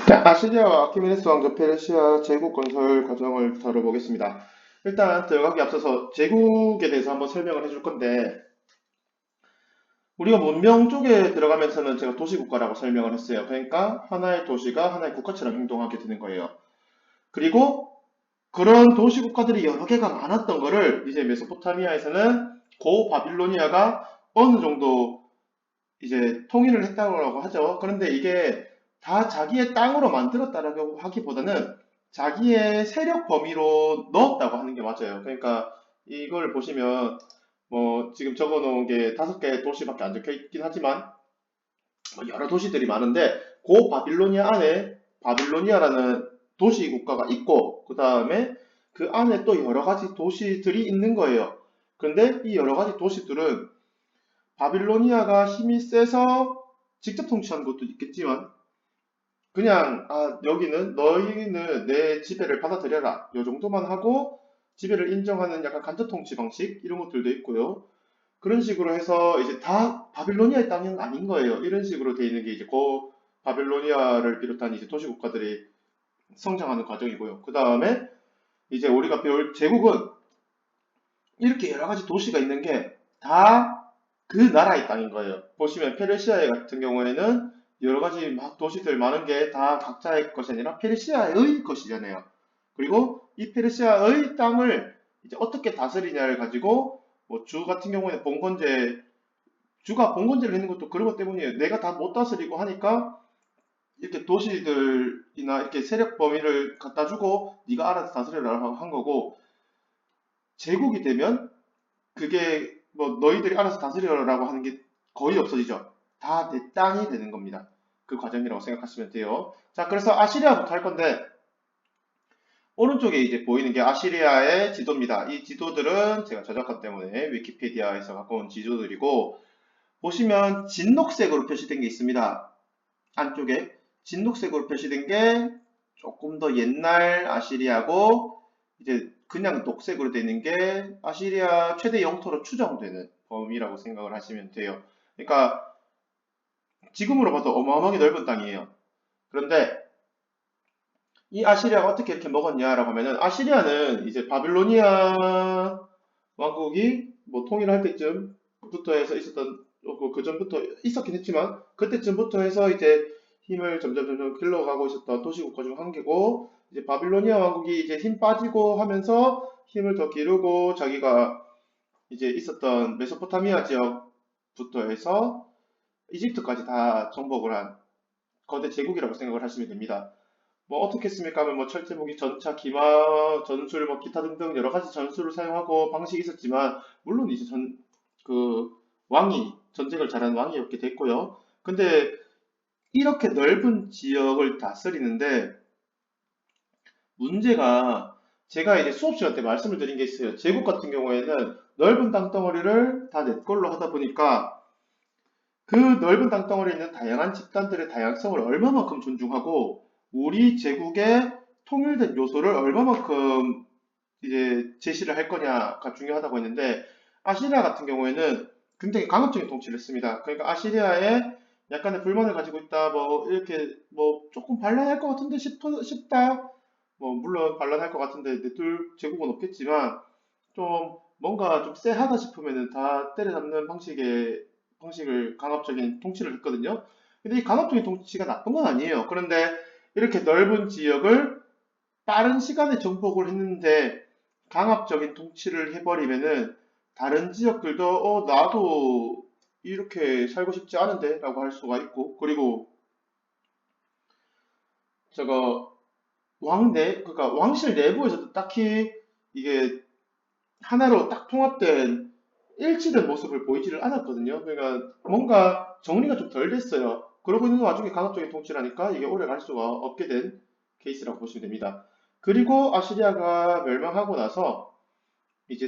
자, 아시리아와 아키메네스 왕조 페르시아 제국 건설 과정을 다뤄보겠습니다. 일단 들어가기 앞서서 제국에 대해서 한번 설명을 해줄 건데, 우리가 문명 쪽에 들어가면서는 제가 도시국가라고 설명을 했어요. 그러니까 하나의 도시가 하나의 국가처럼 행동하게 되는 거예요. 그리고 그런 도시국가들이 여러 개가 많았던 거를 이제 메소포타미아에서는 고 바빌로니아가 어느 정도 이제 통일을 했다고 하죠. 그런데 이게 다 자기의 땅으로 만들었다라고 하기보다는 자기의 세력 범위로 넣었다고 하는 게 맞아요. 그러니까 이걸 보시면 뭐 지금 적어 놓은 게 5개 도시밖에 안 적혀 있긴 하지만 뭐 여러 도시들이 많은데 고 바빌로니아 안에 바빌로니아라는 도시 국가가 있고 그 다음에 그 안에 또 여러 가지 도시들이 있는 거예요. 그런데 이 여러 가지 도시들은 바빌로니아가 힘이 세서 직접 통치하는 것도 있겠지만 그냥 여기는 너희는 내 지배를 받아들여라 요 정도만 하고 지배를 인정하는 약간 간접 통치 방식 이런 것들도 있고요. 그런 식으로 해서 이제 다 바빌로니아의 땅은 아닌 거예요. 이런 식으로 돼 있는 게 이제 고 바빌로니아를 비롯한 이제 도시 국가들이 성장하는 과정이고요. 그 다음에 이제 우리가 배울 제국은 이렇게 여러 가지 도시가 있는 게 다 그 나라의 땅인 거예요. 보시면 페르시아 같은 경우에는 여러 가지 막 도시들 많은 게 다 각자의 것이 아니라 페르시아의 것이잖아요. 그리고 이 페르시아의 땅을 이제 어떻게 다스리냐를 가지고 뭐 주 같은 경우에는 봉건제 주가 봉건제를 했는 것도 그런 것 때문이에요. 내가 다 못 다스리고 하니까 이렇게 도시들이나 이렇게 세력 범위를 갖다 주고 네가 알아서 다스려라 한 거고 제국이 되면 그게 뭐 너희들이 알아서 다스려라고 하는 게 거의 없어지죠. 다 내 땅이 되는 겁니다. 그 과정이라고 생각하시면 돼요. 자, 그래서 아시리아부터 할 건데 오른쪽에 이제 보이는 게 아시리아의 지도입니다. 이 지도들은 제가 저작권 때문에 위키피디아에서 갖고 온 지도들이고 보시면 진녹색으로 표시된 게 있습니다. 안쪽에 진녹색으로 표시된 게 조금 더 옛날 아시리아고 이제 그냥 녹색으로 되어 있는 게 아시리아 최대 영토로 추정되는 범위라고 생각을 하시면 돼요. 그러니까 지금으로 봐도 어마어마하게 넓은 땅이에요. 그런데 이 아시리아가 어떻게 이렇게 먹었냐라고 하면은 아시리아는 이제 바빌로니아 왕국이 뭐 통일할 때쯤부터 해서 있었던 그 전부터 있었긴 했지만 그때쯤부터 해서 이제 힘을 점점 길러가고 있었던 도시국가 중 한 개고 이제 바빌로니아 왕국이 이제 힘 빠지고 하면서 힘을 더 기르고 자기가 이제 있었던 메소포타미아 지역부터 해서 이집트까지 다 정복을 한 거대 제국이라고 생각을 하시면 됩니다. 뭐 어떻게 했습니까 하면 뭐 철제무기, 전차, 기마, 전술, 뭐 기타 등등 여러 가지 전술을 사용하고 방식이 있었지만 물론 이제 그 왕이 전쟁을 잘하는 왕이었게 됐고요. 근데 이렇게 넓은 지역을 다스리는데 문제가 제가 이제 수업 시간 때 말씀을 드린 게 있어요. 제국 같은 경우에는 넓은 땅덩어리를 다 내 걸로 하다 보니까 그 넓은 땅덩어리에 있는 다양한 집단들의 다양성을 얼마만큼 존중하고 우리 제국의 통일된 요소를 얼마만큼 이제 제시를 할 거냐가 중요하다고 했는데 아시리아 같은 경우에는 굉장히 강압적인 통치를 했습니다. 그러니까 아시리아에 약간의 불만을 가지고 있다, 뭐 이렇게 뭐 조금 반란할 것 같은데 싶다. 뭐 물론 반란할 것 같은데 내둘 제국은 없겠지만 좀 뭔가 좀 쎄하다 싶으면은 다 때려잡는 방식을 강압적인 통치를 했거든요. 근데 이 강압적인 통치가 나쁜 건 아니에요. 그런데 이렇게 넓은 지역을 빠른 시간에 정복을 했는데 강압적인 통치를 해버리면은 다른 지역들도 나도 이렇게 살고 싶지 않은데 라고 할 수가 있고 그리고 저거 그러니까 왕실 내부에서도 딱히 이게 하나로 딱 통합된 일치된 모습을 보이지를 않았거든요. 그러니까 뭔가 정리가 좀 덜 됐어요. 그러고 있는 와중에 강압적인 통치를 하니까 이게 오래 갈 수가 없게 된 케이스라고 보시면 됩니다. 그리고 아시리아가 멸망하고 나서 이제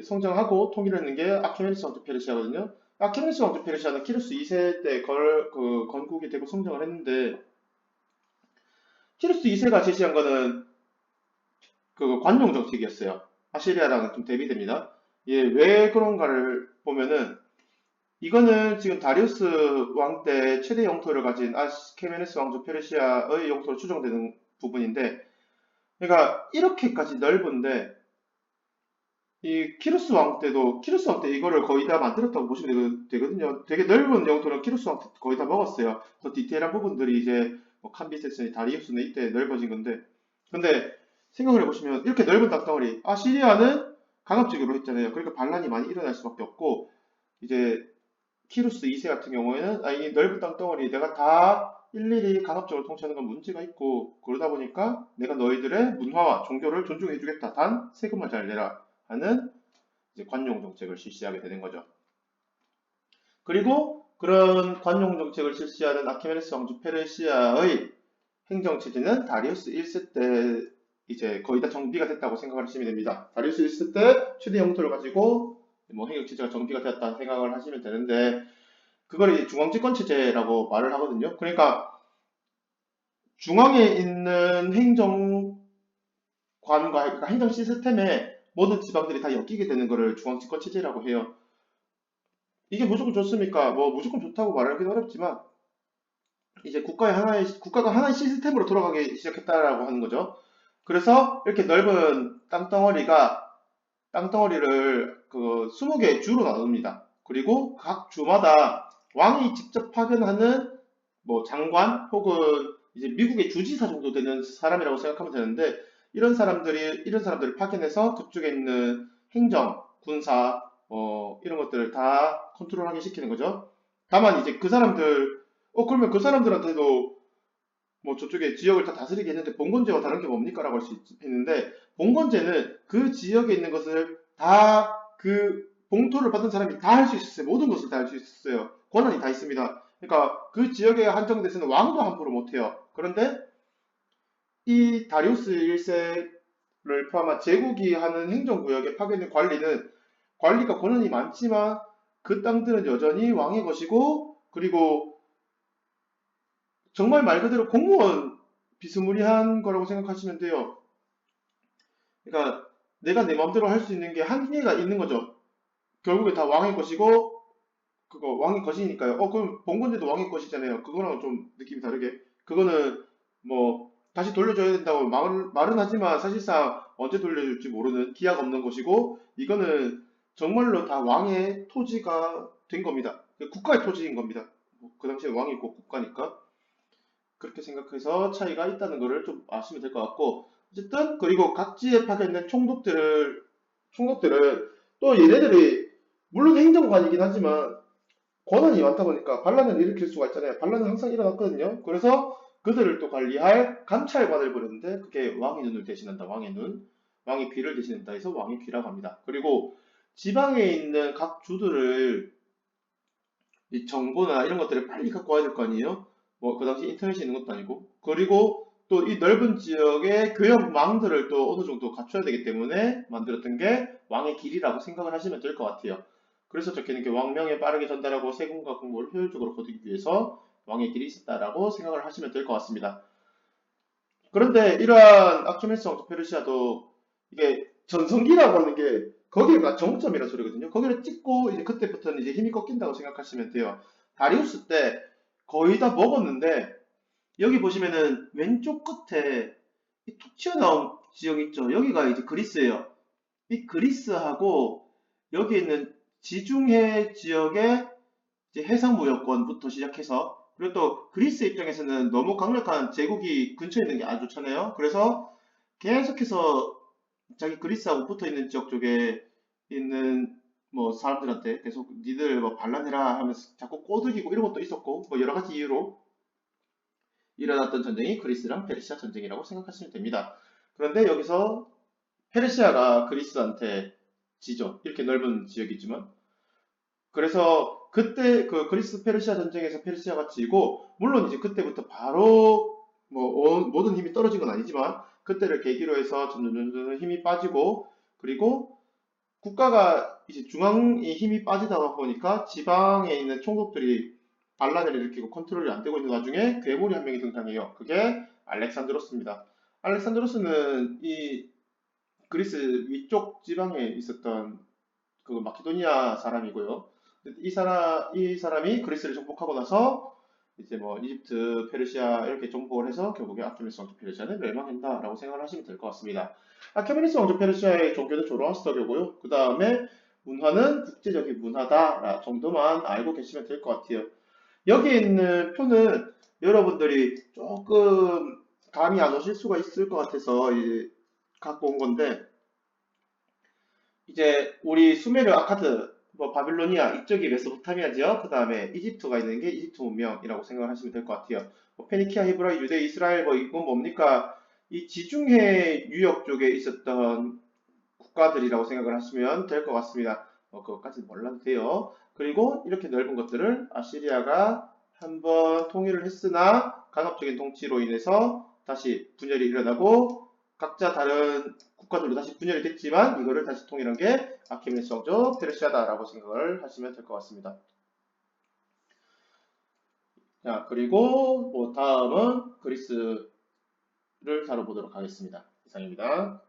성장하고 통일했는 게 아케메니스 왕조 페르시아거든요. 아케메니스 왕조 페르시아는 키루스 2세 때 건국이 되고 성장을 했는데 키루스 2세가 제시한 거는 그 관용 정책이었어요. 아시리아랑은 좀 대비됩니다. 예, 왜 그런가를 보면은 이거는 지금 다리우스 왕 때 최대 영토를 가진 아스케메네스 왕조 페르시아의 영토로 추정되는 부분인데, 그러니까 이렇게까지 넓은데 이 키루스 왕 때 이거를 거의 다 만들었다고 보시면 되거든요. 되게 넓은 영토는 키루스 왕 때 거의 다 먹었어요. 더 디테일한 부분들이 이제 뭐 캄비세스니 다리우스는 이때 넓어진 건데, 근데 생각을 해보시면 이렇게 넓은 땅덩어리, 아시리아는 강압적으로 했잖아요. 그러니까 반란이 많이 일어날 수밖에 없고, 이제 키루스 2세 같은 경우에는 이 넓은 땅덩어리 내가 다 일일이 강압적으로 통치하는 건 문제가 있고, 그러다 보니까 내가 너희들의 문화와 종교를 존중해주겠다. 단 세금만 잘 내라 하는 이제 관용 정책을 실시하게 되는 거죠. 그리고 그런 관용 정책을 실시하는 아케메네스 왕조 페르시아의 행정 체제는 다리우스 1세 때 이제 거의 다 정비가 됐다고 생각을 하시면 됩니다. 다리우스 1세 때 최대 영토를 가지고 뭐 행정 체제가 정비가 되었다 생각을 하시면 되는데, 그걸 이제 중앙집권 체제라고 말을 하거든요. 그러니까 중앙에 있는 행정관과, 그러니까 행정 시스템에 모든 지방들이 다 엮이게 되는 것을 중앙집권 체제라고 해요. 이게 무조건 좋습니까? 뭐 무조건 좋다고 말하기는 어렵지만, 이제 국가가 하나의 시스템으로 돌아가기 시작했다라고 하는 거죠. 그래서 이렇게 넓은 땅덩어리를 그 20개의 주로 나눕니다. 그리고 각 주마다 왕이 직접 파견하는 뭐 장관 혹은 이제 미국의 주지사 정도 되는 사람이라고 생각하면 되는데, 이런 사람들을 파견해서 그쪽에 있는 행정, 군사, 이런 것들을 다 컨트롤하게 시키는 거죠. 다만 이제 그러면 그 사람들한테도 뭐 저쪽에 지역을 다 다스리게 했는데 봉건제와 다른 게 뭡니까? 라고 할 수 있는데, 봉건제는 그 지역에 있는 것을 다 그 봉토를 받은 사람이 다 할 수 있었어요. 모든 것을 다 할 수 있었어요. 권한이 다 있습니다. 그러니까 그 지역에 한정돼서는 왕도 함부로 못해요. 그런데 이 다리우스 1세를 포함한 제국이 하는 행정구역에 파견된 관리가 권한이 많지만 그 땅들은 여전히 왕의 것이고, 그리고 정말 말 그대로 공무원 비스무리한 거라고 생각하시면 돼요. 그러니까 내가 내 마음대로 할 수 있는 게 한계가 있는 거죠. 결국에 다 왕의 것이고, 그거 왕의 것이니까요. 그럼 봉건제도 왕의 것이잖아요. 그거랑 좀 느낌이 다르게. 그거는 뭐 다시 돌려줘야 된다고 말은 하지만 사실상 언제 돌려줄지 모르는 기약 없는 것이고, 이거는 정말로 다 왕의 토지가 된 겁니다. 국가의 토지인 겁니다. 뭐그 당시에 왕이 있고 국가니까. 그렇게 생각해서 차이가 있다는 것을 좀 아시면 될 것 같고, 어쨌든 그리고 각지에 파견된 총독들은 또 얘네들이 물론 행정관이긴 하지만 권한이 많다 보니까 반란을 일으킬 수가 있잖아요. 반란은 항상 일어났거든요. 그래서 그들을 또 관리할 감찰관을 부르는데, 그게 왕의 눈을 대신한다. 왕의 눈, 왕의 귀를 대신한다 해서 왕의 귀라고 합니다. 그리고 지방에 있는 각 주들을 이 정보나 이런 것들을 빨리 갖고 와야 될 거 아니에요? 뭐, 그 당시 인터넷이 있는 것도 아니고. 그리고 또 이 넓은 지역의 교역망들을 또 어느 정도 갖춰야 되기 때문에 만들었던 게 왕의 길이라고 생각을 하시면 될 것 같아요. 그래서 적혀있는 게 왕명에 빠르게 전달하고 세금과 공무를 효율적으로 거두기 위해서 왕의 길이 있었다라고 생각을 하시면 될 것 같습니다. 그런데 이러한 아키메스 왕조 페르시아도 이게 전성기라고 하는 게 거기가 정점이라 소리거든요. 거기를 찍고 이제 그때부터는 이제 힘이 꺾인다고 생각하시면 돼요. 다리우스 때 거의 다 먹었는데, 여기 보시면은 왼쪽 끝에 이 툭 튀어나온 지역 있죠. 여기가 이제 그리스예요. 이 그리스하고 여기 있는 지중해 지역의 이제 해상무역권부터 시작해서, 그리고 또 그리스 입장에서는 너무 강력한 제국이 근처에 있는 게 아주 좋잖아요. 그래서 계속해서 자기 그리스하고 붙어 있는 지역 쪽에 있는 뭐 사람들한테 계속 니들 뭐 반란해라 하면서 자꾸 꼬드기고 이런 것도 있었고, 뭐 여러 가지 이유로 일어났던 전쟁이 그리스랑 페르시아 전쟁이라고 생각하시면 됩니다. 그런데 여기서 페르시아가 그리스한테 지죠. 이렇게 넓은 지역이지만. 그래서 그때 그 그리스 페르시아 전쟁에서 페르시아가 지고, 물론 이제 그때부터 바로 뭐 모든 힘이 떨어진 건 아니지만 그때를 계기로 해서 점점 힘이 빠지고, 그리고 국가가 이제 중앙에 힘이 빠지다 보니까 지방에 있는 총독들이 반란을 일으키고 컨트롤이 안 되고 있는 와중에 괴물이 한 명이 등장해요. 그게 알렉산드로스입니다. 알렉산드로스는 이 그리스 위쪽 지방에 있었던 그 마케도니아 사람이고요. 이 사람이 그리스를 정복하고 나서 이제 뭐 이집트, 페르시아 이렇게 정복을 해서 결국에 아케메네스 왕조 페르시아는 멸망한다라고 생각을 하시면 될 것 같습니다. 아케메네스 왕조 페르시아의 종교는 조로아스터교고요. 그 다음에 문화는 국제적인 문화다 정도만 알고 계시면 될 것 같아요. 여기 있는 표는 여러분들이 조금 감이 안 오실 수가 있을 것 같아서 이제 갖고 온 건데, 이제 우리 수메르, 아카드, 뭐 바빌로니아 이쪽이 메소포타미아지요. 그 다음에 이집트가 있는 게 이집트 문명이라고 생각을 하시면 될 것 같아요. 뭐 페니키아, 히브라이, 유대, 이스라엘 뭐 이건 뭡니까? 이 지중해 유역 쪽에 있었던 국가들이라고 생각을 하시면 될 것 같습니다. 그것까지는 몰라도 돼요. 그리고 이렇게 넓은 것들을 아시리아가 한번 통일을 했으나 간헐적인 통치로 인해서 다시 분열이 일어나고 각자 다른 국가들로 다시 분열이 됐지만 이거를 다시 통일한 게 아케메네스 왕조 페르시아다라고 생각을 하시면 될 것 같습니다. 자, 그리고 뭐 다음은 그리스를 다뤄보도록 하겠습니다. 이상입니다.